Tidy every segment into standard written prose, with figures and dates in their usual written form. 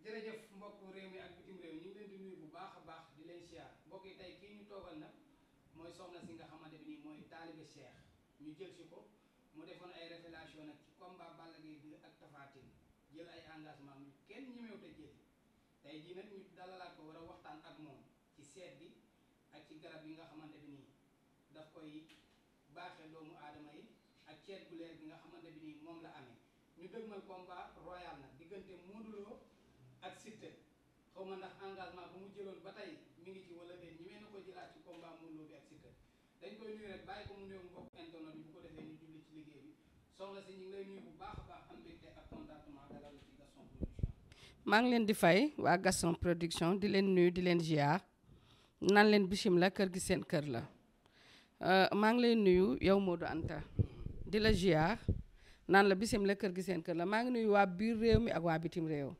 jërëjëf mbokk réew mi ak bitim réew ñu ngi leen di nuyu bu baax a baax di leen siyaar mbokk yi tey kii ñu toogal nag mooy soxna si nga xamante bi nii mooy taalibe Cheikh ñu jël si ko mu defoon ay révélation nag ci combat Balla Gaye 2 ak Tapha Tine jël ay engagement yu kenn ñemewut a jël tey jii nag ñu dalalaat ko war a waxtaan ak moom ci seet bi ak ci garab yi nga xamante bi nii daf koy baaxee doomu aadama yi ak ceet bu leer bi nga xamante bi nii moom la amee ñu dëgmal combat royal nag diggante Modou Lo ak Siteu xaw ma ndax engagement bu mu jëloon ba tey mi ngi ci wala déet ñi mel na ko jëlaat ci combat Modou Lo bi ak Siteu dañ koy nuyu rek bàyyi ko mu nuyu mbokk internet bi bu ko defee ñu julli ci liggéey bi soxna si ñu ngi lay nuyu bu baax a baax am mbégte ak contentement dalal la ci Gaston Production. maa ngi leen di fay waa Gaston Production di leen nuyu di leen ziar nan leen bismillah kër gi seen kër la maa ngi lay nuyu yow Modou Anta di la ziar naan la bismillah kër gi seen kër la maa ngi nuyu waa biir réew mi ak waa bitim réew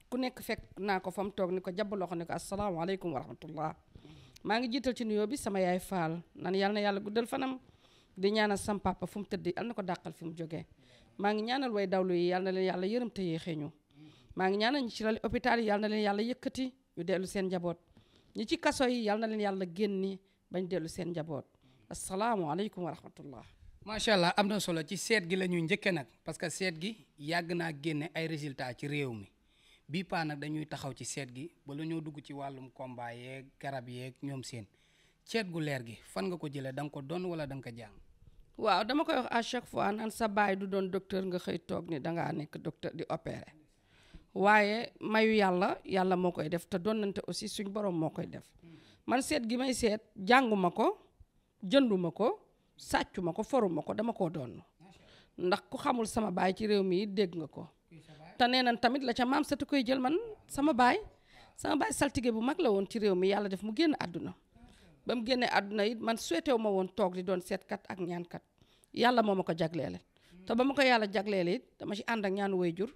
ku nekk fekk naa ko fa mu toog ni ko jàpp loxo ne ko asalaamaaleykum wa rahmatullah maa ngi jiital ci nuyoo bi sama yaay Faal nan yàlla na yàlla guddal fanam di ñaanal sam papa fu mu tëdd yàlla na ko dàqal fi mu jógee maa ngi ñaanal way dawlu yi yàlla na leen yàlla yërëm te yéexee ñu maa ngi ñaanal ñi ci lal hôpital yi yàlla na leen yàlla yëkkati ñu dellu seen njaboot ñi ci kaso yi yàlla na leen yàlla génni bañ dellu seen njaboot asalaamaaleykum wa rahmatullah macha allah am na solo ci seet gi la ñuy njëkke nag parce que seet gi yàgg naa génne ay résultats ci réew mi bii paa nag dañuy taxaw ci seet gi bala ñoo dugg ci wàllum combat yeeg garab yeeg ñoom seen seet gu leer gi fan nga ko jëlee da nga ko doon wala da nga ko jàng. waaw dama koy wax à chaque fois naan sa baay du doon docteur nga xëy toog ni dangaa nekk docteur di opérer waaye mayu yàlla moo koy def te donnante aussi suñ borom moo koy def man seet gi may seet jànguma ko jënduma ko sàccuma ko foruma ko dama koo doon ndax ku xamul sama baay ci réew mi dégg nga ko te nee nañ tamit la ca maam satu koy jël man sama baay saltige bu mag la woon ci réew mi yàlla def mu génn àdduna ba mu génnee àdduna it man souhaité wu ma woon toog di doon seetkat ak ñaankat yàlla moo ma ko jagleele te ba ma ko yàlla jagleele it dama ci ànd ak ñaanu waajur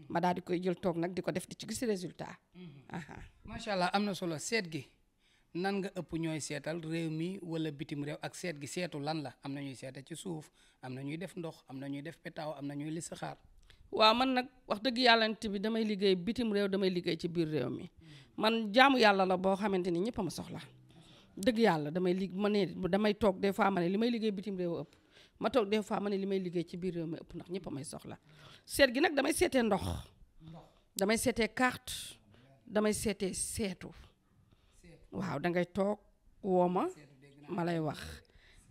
ma daal di koy jël toog nag di ko def di ci gis résultat. macha allah am na solo seet gi nan nga ëpp ñooy seetal réew mi wala bitim réew ak seet gi seetu lan la am na ñuy seeta ci suuf am na ñuy def ndox am na ñuy def petaaw am na ñuy listixaar. waaw man nag wax dëgg yàllante bi damay liggéey bitim réew damay liggéey ci biir réew mi man jaamu yàlla la boo xamante ni ñëpp a ma soxla dëgg yàlla damay toog des fois ma ne li may liggéey bitim réew ëpp ma toog des fois ma ne li may liggéey ci biir réew mi ëpp ndax ñëpp a may soxla seet gi nag damay seetee ndox damay seetee carte damay seetee seetu waaw dangay toog woo ma lay wax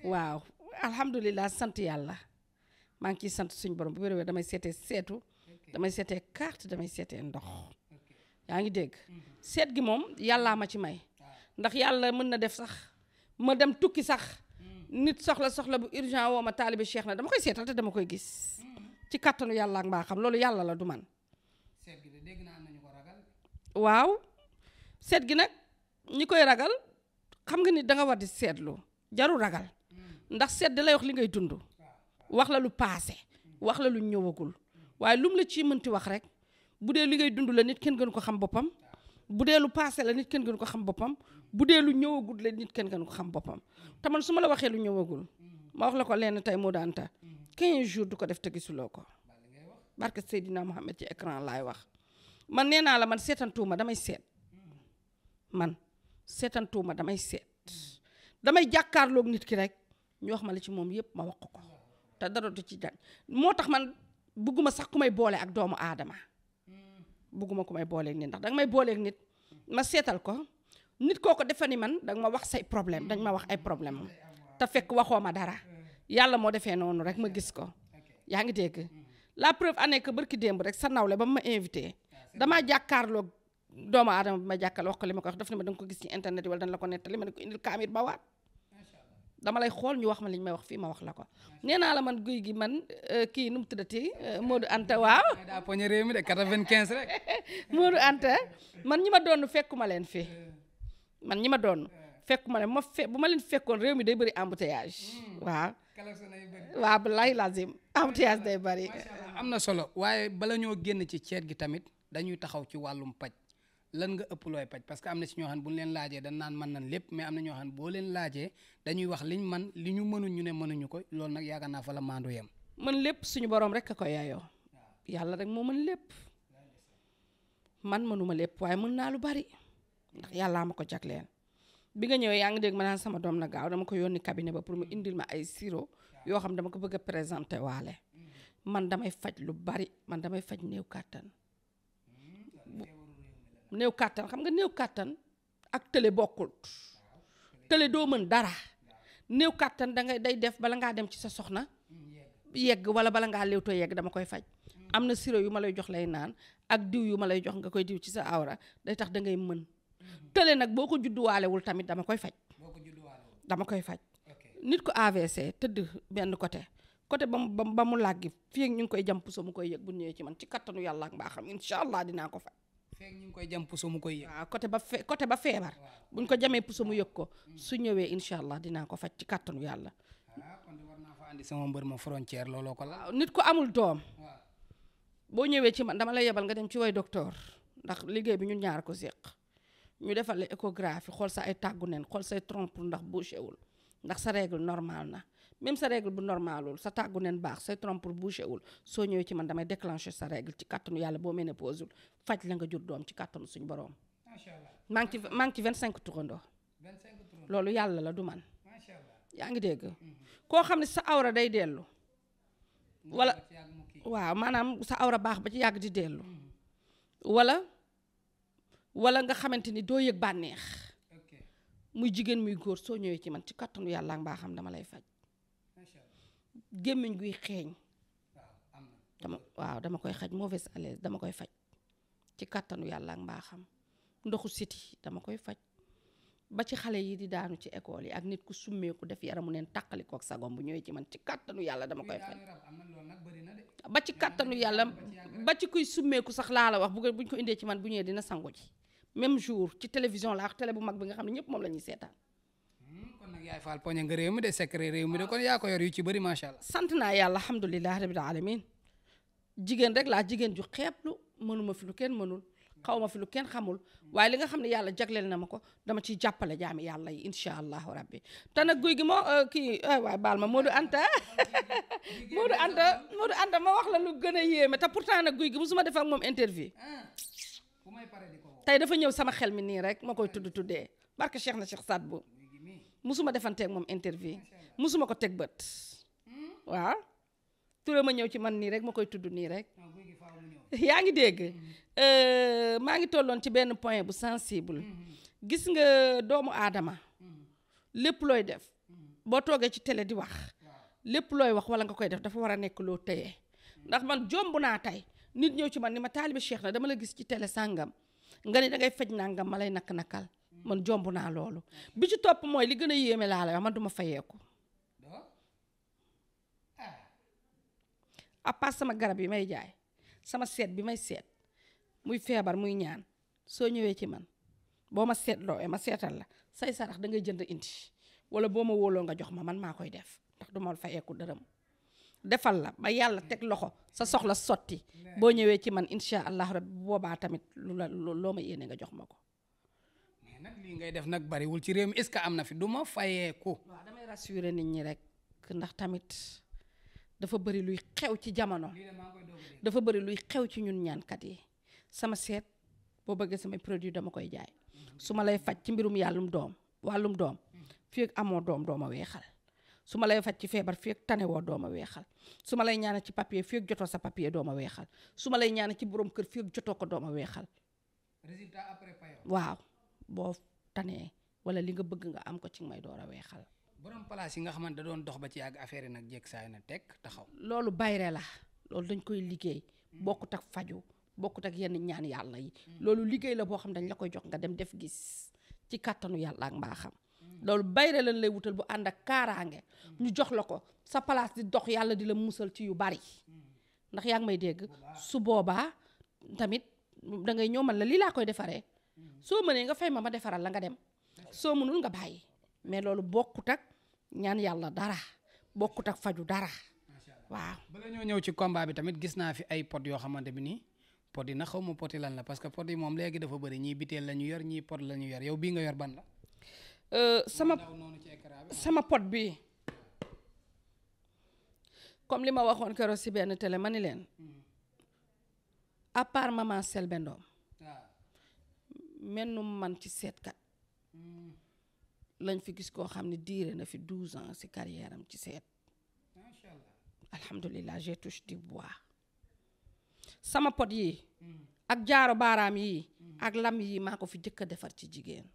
waaw alhamdulilah sant yàlla maa ngi ciy sant suñu borom bu wér-wér damay seetee seetu damay seetee carte damay seetee ndox yaa ngi dégg seet gi moom yàllaa ma ci may ndax yàlla mën na def sax ma dem tukki sax nit soxla bu urgent woo ma taalibe Cheikh na dama koy seetal te dama koy gis ci kattanu yàlla ak mbaa xam loolu yàlla la du man seet gi de dégg naa nañu ko ragal. waaw seet gi nag ñi koy ragal xam nga ni danga war di seetlu jarul ragal ndax seet da lay wax li ngay dund wax la lu paase wax la lu ñëwagul waaye lu mu la ciy mënti wax rek bu dee li ngay dund la nit kenn gën ko xam boppam bu dee lu paase la nit kenn gën ko xam boppam bu dee lu ñëwagul la nit kenn gën ko xam boppam te man su ma la waxee lu ñëwagul ma wax la ko lenn tey Modou Anta 15 jours du ko def te gisuloo ko barke Seydina Mohamed ci écran laay wax man nee naa la man seetantuuma damay seet man seetantuuma damay seet damay jàkkaarloog nit ki rek ñu wax ma la ci moom yépp ma wax ko te dara du ci jag moo tax man bugguma sax ku may boole ak doomu aadama bugguma ku may booleeg nit ndax danga may booleeg nit ma seetal ko nit kooko defe ni man danga ma wax say problème dañ ma wax ay problème te fekk waxoo ma dara yàlla moo defee noonu rek ma gis ko yaa ngi dégg la preuve année que barki démb rek sa nawle ba ma invité damaa jàkkaarloog doomu aadama bi ma jàkkal wax ko li ma ko wax daf ne ma danga ko gis ci internet yi wala dañ la ko nettali ma ne ko indil kaamir ba waat dama lay xool ñu wax ma li ñu may wax fii ma wax la ko nee naa la man guy gi man kii nu mu tuddati Modou Anta waaw. daa poñe réew mi de 95 rek. Modou Anta man ñi ma doon fekkuma leen fi man ñi ma doon fekkuma leen bu ma leen fekkoon réew mi day bëri embouteillage waaw. waaw balaahi lazim embouteillage day bëri. am na solo waaye bala ñoo génn ci ceet gi tamit dañuy taxaw ci wàllum paj lan nga ëpp looy paj parce que am na si ñoo xam ne bu ñu leen laajee dañ naan mën nañ lépp mais am na ñoo xam ne boo leen laajee dañuy wax liñ man li ñu mënuñ ñu ne mënuñu ko loolu nag yaakaar naa fa la maandu yem. mën lépp suñu borom rek a ko yaayoo yàlla rek moo mën lépp man mënuma lépp waaye mën naa lu bari ndax yàllaa ma ko jagleel bi nga ñëwee yaa ngi dégg ma naan sama doom na gaaw dama ko yónni cabinet ba pour mu indil ma ay sirop yoo xam dama ko bëgg a présenté waale man damay faj lu bari man damay faj néew kàttan néew kàttan xam nga néew kàttan ak tële bokkul tële doo mën dara néew kàttan dangay day def bala ngaa dem ci sa soxna yegg wala bala ngaa léewtoo yegg dama koy faj am na sirop yu ma lay jox lay naan ak diw yu ma lay jox nga koy diw ci sa awra day tax da ngay mën tële nag boo ko judduwaalewul tamit dama koy faj nit ko AVC tëdd benn côté ba mu làggi fii ak ñu ngi koy jam puso mu koy yëg bu ñëwee ci man ci kattanu yàlla ak mbaaxam incha allah dinaa ko faj feeg ñu ngi koy jam puso mu koy yëg waaw côté ba feebar buñ ko jamee puso mu yëg ko su ñëwee incha allah dinaa ko faj ci kattanu yàlla kon war naa fa andi sama mbër ma frontière looloo ko la waaw nit ko amul doom boo ñëwee ci man dama lay yebal nga dem ci way docteur ndax liggéey bi ñun ñaar ko séq ñu defal la échographie xool sa ay tàggu nen xool say trompe ndax bouché wul ndax sa règle normal na même sa règle bu normalul sa tàggu nen baax say trompe bouché wul soo ñëwee ci man damay déclencher sa règle ci kàttanu yàlla boo ménopause faj la nga jur doom ci kàttanu suñu borom. macha allah maa ngi ci 25 turandoo. 25 turandoo loolu yàlla la du man. macha allah yaa ngi dégg. koo xam ne sa awra day dellu. wala waaw maanaam sa awra baax ba ci yàgg di dellu. wala nga xamante ni doo yëg bànneex. muy jigéen muy góor soo ñëwee ci man ci kattanu yàlla ak mbaaxam dama lay faj. gémmiñ guy xeeñ. dama koy xaj mauvaise haleine dama koy faj. ci kattanu yàlla ak mbaaxam ndoxu siti dama koy faj. ba ci xale yi di daanu ci école yi ak nit ku summeeku def yaramu neen tàqali kook sagom bu ñëwee ci man ci kattanu yàlla dama koy faj. ba ci kattanu yàlla ba ci kuy summeeku sax laa la wax buñ ko indee ci man bu ñëwee dina sangu ji. même jour ci télévision la ak télé bu mag bi nga xam ne ñëpp moom la ñuy seetaan. kon nag yaay Fall poñe nga réew mi de secret réew mi de kon yaa ko yor yu ci bëri macha allah. sant naa yàlla alhamdulilah rabbil alamin jigéen rek laa jigéen ju xeeblu mënuma fi lu kenn mënul xaw ma fi lu kenn xamul waaye li nga xam ne yàlla jagleel na ma ko dama ciy jàppale jaami yàlla yi incha allahu rabbi te nag guy gi moo kii waay baal ma Modou Anta Modou Anta ma wax la lu gën a yéeme te pourtant nag guy gi musuma def ak moom interview. tey dafa ñëw sama xel mi nii rek ma koy tuddee barke Cheikh na Cheikh Saad Bou musuma defanteeg moom interview musuma ko teg bët waaw ture ma ñëw ci man nii rek ma koy tudd nii rek yaa ngi dégg maa ngi tolloon ci benn point bu sensible gis nga doomu aadama lépp looy def boo toogee ci télé di wax lépp looy wax wala nga koy def dafa war a nekk loo tëyee ndax man jomb naa tey nit ñëw ci man ni ma taalibe Cheikh na dama la gis ci télé sàngam nga ni dangay faj nangam ma lay nakk-nakkal man jomb naa loolu bi ci topp mooy li gën a yéeme laa la wax man duma fayeeku à part sama garab yi may jaay sama seet bi may seet muy feebar muy ñaan soo ñëwee ci man boo ma seetloo ma seetal la say sarax da ngay jënd indi wala boo ma wóoloo nga jox ma man maa koy def ndax duma fayeeku dërëm defal la ba yàlla teg loxo sa soxla sotti boo ñëwee ci man incha allah rabbi boobaa tamit loo ma yéene nga jox ma ko. mais nag lii ngay def nag bariwul ci réew mi est-ce que am na fi du ma fayeeku. waaw damay rassurer nit ñi rek ndax tamit dafa bëri luy xew ci jamono. dafa bëri luy xew ci ñun ñaankat yi sama seet boo bëggee samay produit dama koy jaay su ma lay faj ci mbirum wàllum doom fii ak amoo doom ma weexal. su ma lay faj ci feebar fii ak tanewoo dooma weexal su ma lay ñaanal ci papier fii ak jotoo sa papier dooma weexal su ma lay ñaanal ci borom kër fii ak jotoo ko dooma weexal. résultat après payo. waaw boo tanee wala li nga bëgg nga am ko ci may door a weexal. borom place yi nga xamante da doon dox ba ci yàgg affaire yi nag jekk saay na teg taxaw. loolu bayre la loolu dañ koy liggéey bokkut ak faju bokkut ak yenn ñaan yàlla yi loolu liggéey la boo xam dañ la koy jox nga dem def gis ci kàttanu yàlla ak mbaaxam. loolu bayre lañ lay wutal bu ànd ak kaaraange ñu jox la ko sa place di dox yàlla di la musal ci yu bari ndax yaa ngi may dégg su boobaa tamit da ngay ñëw man la lii laa koy defaree soo mënee nga fay ma defaral la nga dem soo mënul nga bàyyi mais loolu bokkut ak ñaan yàlla dara bokkut ak faju dara waaw. bala ñoo ñëw ci combat bi tamit gis naa fi ay pot yoo xamante bi nii pot yi na xaw ma pot yi lan la parce que pot yi moom léegi dafa bëri ñii biteel la ñu yor ñii pot la ñu yor yow bii nga yor ban la. sama pot bi comme li ma waxoon keroog si benn télé ma ni leen à part maman Selbé Ndom mennum man ci seetkat lañ fi gis koo xam ne diire na fi 12 ans ci carrière am ci seet. macha allah. alhamdulilah je touche du bois. sama pot yi ak jaaro baaraam yi ak lam yi maa ko fi jëkk a defar ci jigéen.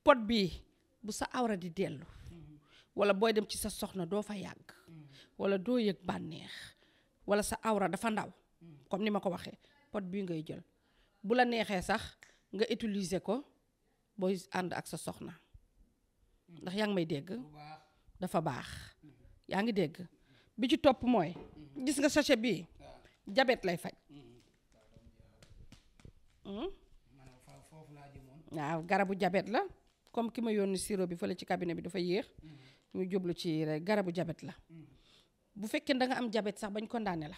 pot bi bu sa awra di dellu wala booy dem ci sa soxna doo fa yàgg wala doo yëg bànneex wala sa awra dafa ndaw comme ni ma ko waxee pot bii ngay jël bu la neexee sax nga utiliser ko booy ànd ak sa soxna ndax yaa ngi may dégg dafa baax yaa ngi dégg bi ci topp mooy gis nga sachet bii jabet lay faj waaw garabu jabet la comme ki ma yónni sirop bi fële ci cabinet bi dafa yéex ñu jublu ci rek garabu jabet la bu fekkee da nga am jabet sax bañ condamné la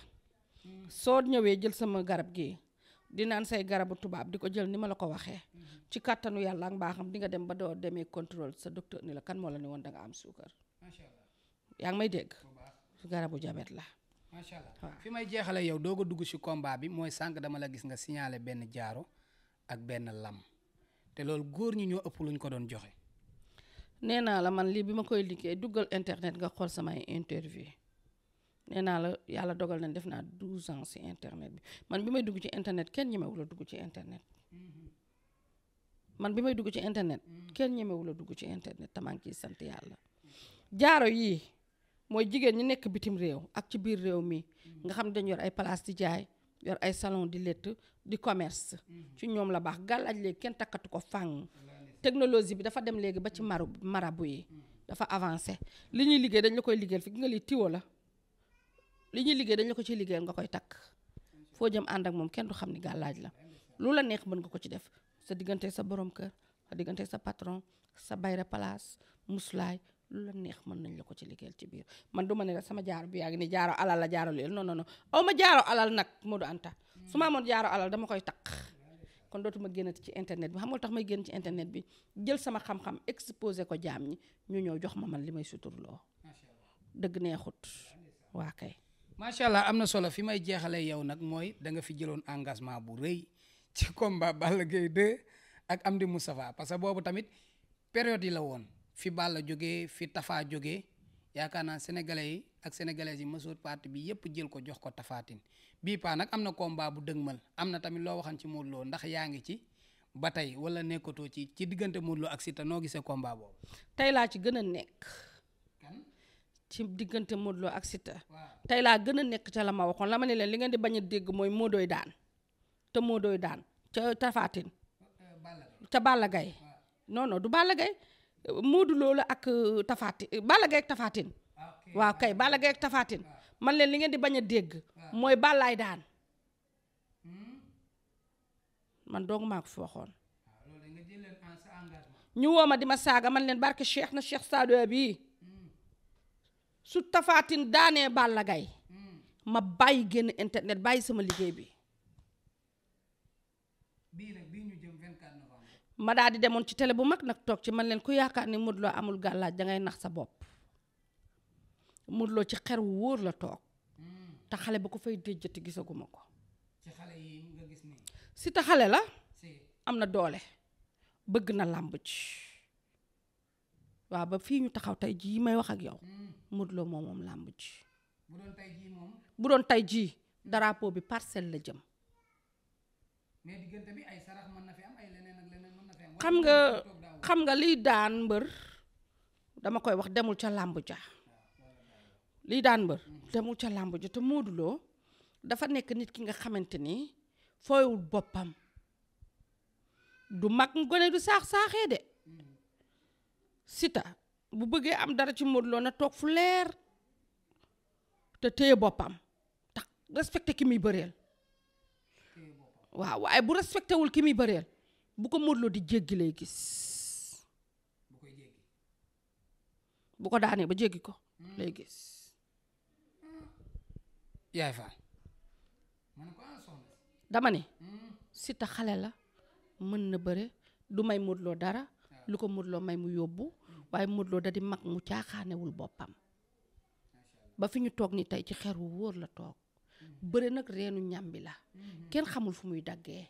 soo ñëwee jël sama garab gi di naan say garabu tubaab di ko jël ni ma la ko waxee ci kàttanu yàlla ak mbaaxam di nga dem ba doo demee contrôle sa docteur ni la kan moo la ne woon da nga am suukar. macha allah yaa ngi may dégg garabu jabet la. macha allah fi may jeexale yow doog a dugg ci combat bi mooy sànq dama la gis nga signalé benn jaaro ak benn lam te loolu góor ñi ñoo ëpp luñ ko doon joxe. nee naa la man lii bi ma koy liggéey duggal internet nga xool samay interview nee naa la yàlla dogal na def naa 12 ans ci internet bi man bi may dugg ci internet kenn ñemewu la dugg ci internet. man bi may dugg ci internet kenn ñemewu la dugg ci internet te maa ngi ciy sant yàlla. jaaro yii mooy jigéen ñi nekk bitim réew ak ci biir réew mi nga xam ne dañu yor ay place di jaay yor ay salon di lett di commerce ci ñoom la baax gàllaaj léegi kenn takkatu ko fàng. technologie bi dafa dem léegi ba ci marabu yi dafa avancé li ñuy liggéey dañ la koy liggéeyal fi nga li tiwo la li ñuy liggéey dañ la ko ciy liggéeyal nga koy takk foo jëm ànd ak moom kenn du xam ni gàllaaj la lu la neex mën nga ko ci def sa diggante sa borom kër sa diggante sa patron sa bayre place muslaay lu la neex mën nañ la ko ci liggéeyal ci biir man du ma ne la sama jaaro bi yaa ngi ni jaaro alal la jaaro leel non non non aw ma jaaro alal nag Modou Anta su ma amoon jaaro alal dama koy takk kon dootuma génnati ci internet bi xam nga tax may génn ci internet bi jël sama xam-xam exposé ko jaam ñi ñu ñëw jox ma man li may suturloo dëgg neexut waa kay. macha allah am na solo fi may jeexalee yow nag mooy da nga fi jëloon engagement bu rëy ci combat Balla Gaye 2 ak Amdy Moustapha parce que boobu tamit période yi la woon fi Balla jógee fi Tafa jógee yaakaar naa sénégalais yi ak sénégalaises yi masoor parti bi yépp jël ko jox ko Tapha Tine bii paa nag am na combat bu dëgmal am na tamit loo waxan ci Modou Lo ndax yaa ngi ci ba tey wala nekkatoo ci diggante Modou Lo ak Siteu noo gisee combat boobu. tey laa ci gën a nekk. ci diggante Modou Lo ak Siteu tey laa gën a nekk ca la ma waxoon la ma ne leen li ngeen di bañ a dégg mooy Modooy daan te Modooy daan ca Tapha Tine ca Balla Gaye non non du Balla Gaye Modou Lo la ak Tapha Tine Balla Gaye ak Tapha Tine waaw kay Balla Gaye ak Tapha Tine man leen li ngeen di bañ a dégg mooy Ballaay daan man dong maa ko fi waxoon ñu woo ma di ma saaga man leen barke Cheikh na Cheikh Sadio bi su Tapha Tine daanee Balla Gaye ma bàyyi génn internet bàyyi sama liggéey bi ma daal di demoon ci télé bu mag nag toog ci man leen ku yaakaar ni Modou Lo amul gàllaaj dangay nax sa bopp Modou Lo ci xer wu wóor la toog te xale ba ko fay déjjati gisaguma ko si te xale la am na doole bëgg na làmb ci waaw ba fii ñu taxaw tey jii may wax ak yow Modou Lo moom làmb ji bu doon tey jii drapeau bi Parcelles la jëm mais diggante bi ay sarax mën na fi am ay leneen ak leneen mën na fi am xam nga liy daan mbër dama koy wax demul ca làmb ja liy daan mbër demul ca làmb ja te Modou Lo dafa nekk nit ki nga xamante ni fooyul boppam du mag gone du saax-saaxee de Siteu bu bëggee am dara ci Modou Lo na toog fu leer te téye boppam tax respecté ki muy bëreel waaw waaye bu respecté wul ki muy bëreel bu ko Modou Lo di jéggi lay gis bu ko daanee ba jéggi ko lay gis yaay fa dama ne Siteu xale la mën na bëre du may Modou Lo dara lu ko Modou Lo may mu yóbbu waaye Modou Lo da di mag mu caaxaanewul boppam ba fi ñu toog ni tey ci xer wu wóor la toog bëre nag reenu ñambi la kenn xamul fu muy daggee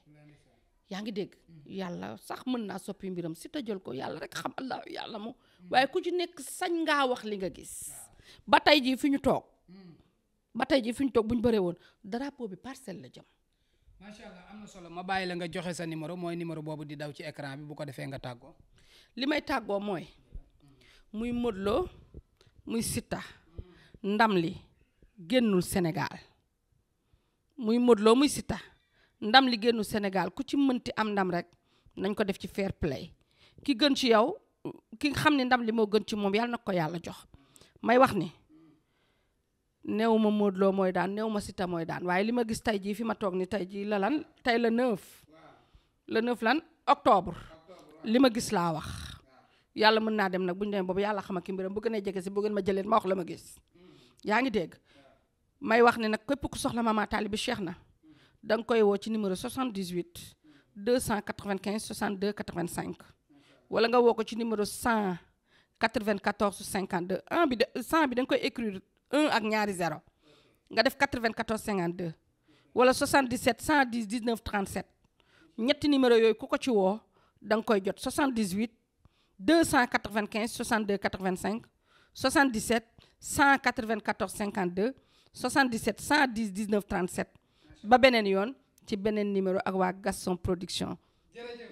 yaa ngi dégg yàlla sax mën naa soppi mbiram Siteu jël ko yàlla rek xam allah yàlla moom waaye ku ci nekk sañ ngaa wax li nga gis ba tey jii fi ñu toog bu ñu bëree woon drapeau bi Parcelles la jëm. macha allah am na solo ma bàyyi la nga joxe sa numéro mooy numéro boobu di daw ci écran bi bu ko defee nga tàggoo. li may tàggoo mooy muy Modou Lo muy Siteu ndam li génnul Sénégal muy Modou Lo muy Siteu ndam li génnul Sénégal ku ci mënti am ndam rek nañ ko def ci fair play ki gën ci yow ki xam ne ndam li moo gën ci moom yàlla na ko yàlla jox may wax ni néew ma Modou Lo mooy daan néew ma Siteu mooy daan waaye li ma gis tey jii fi ma toog ni tey jii la lan tey le 9 lan octobre li ma gis laa wax yàlla mën naa dem nag bu ñu demee boobu yàlla xam ak mbiram bu gënee jege si bu ngeen ma jëleen ma wax la ma gis yaa ngi dégg may wax ne nag képp ku soxla Mama Talibé Cheikh na da nga koy woo ci numéro 78 295 62 85 wala nga woo ko ci numéro 194 52 1 bi de 100 bi da nga koy écrire 1 ak ñaari 0 nga def 94 52 wala 77 110 19 37 ñetti numéro yooyu ku ko ci woo da nga koy jot 78 295 62 85 77 194 52 77 110 19 37 ba beneen yoon ci beneen numéro ak waa Gaston Production. jërëjëf.